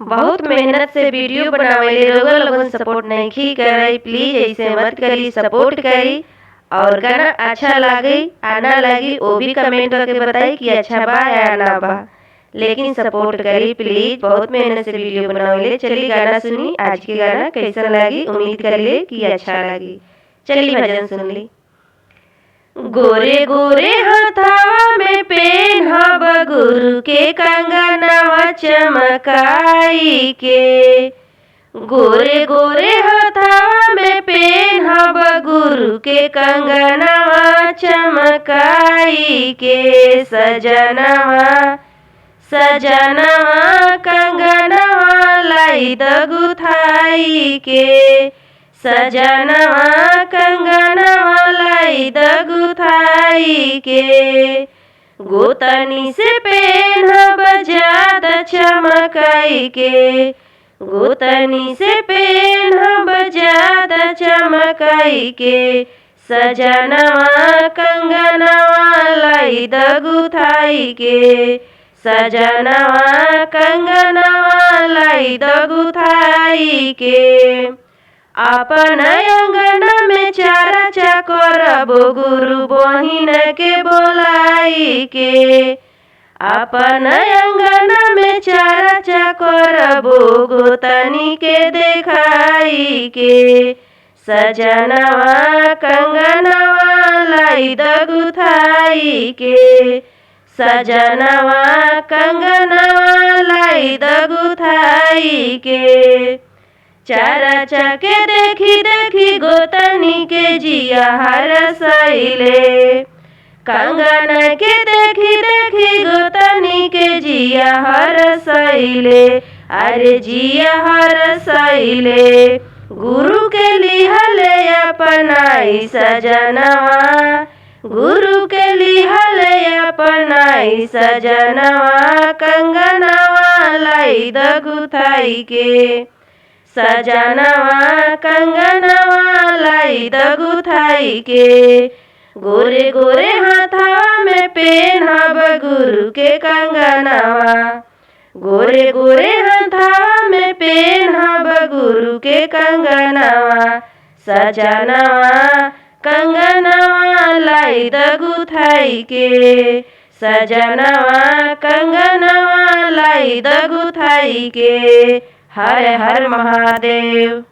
बहुत मेहनत से वीडियो बनावेले, रउआ लोगन सपोर्ट नइखी करई। प्लीज ऐसे मत करी, सपोर्ट करी। और गाना अच्छा लागी आ ना लगी वो भी कमेंट करके बताई कि अच्छा बा या ना बा, लेकिन सपोर्ट करी प्लीज। बहुत मेहनत से वीडियो बनावेले। चलिए गाना सुनी। आज के गाना कैसा लगी, उम्मीद करिए कि अच्छा लगी। चलिए भजन सुन ली। गोरे गोरे हाथावा में पेन्हब गुरु के कंगनवा चमकाई के। गोरे गोरे हाथावा में पेन्हब गुरु के कंगनवा चमकाई के। सजनवा सजनवा कंगनवा लाई दगुथाई के। सजनवा कंगनवा लाई दगुथाई के। गोतनी से पेन्हब ज्यादा चमकाई के। गोतनी से पेन्हब ज्यादा चमकाई के। सजनवा कंगनवा लाई दगुथाई के। सजनवा कंगनवा लाई दगुथाई के। अपन अंगन में चारा करबो गुरु बहिन के बोलाई के। अपन अंगन में चारा करबो गोतनी के देखाई के। सजनवा कंगनवा लाई दगुथाई के। सजनवा कंगनवा लाई दगुथाई के। चारा के देखी देखी गोतनी के जिया हरसैले। कंगन के देखी देखी गोतनी के जिया हरसैले। अरे जिया हरसैले। गुरु के लिहले अपनाई सजनवा। गुरु के लिहले अपनाई सजनवा कंगनवा लाई दगुथाई के। सजनवा कंगनवा लाई दगुथाई के। गोरे गोरे हाथावा में पेन्हब गुरु के कंगनवा। गोरे गोरे हाथावा में पेन्हब गुरु के कंगनवा। सजनवा कंगनवा लाई दगुथाई के। सजनवा कंगनवा लाई दगुथाई के। हर हर महादेव।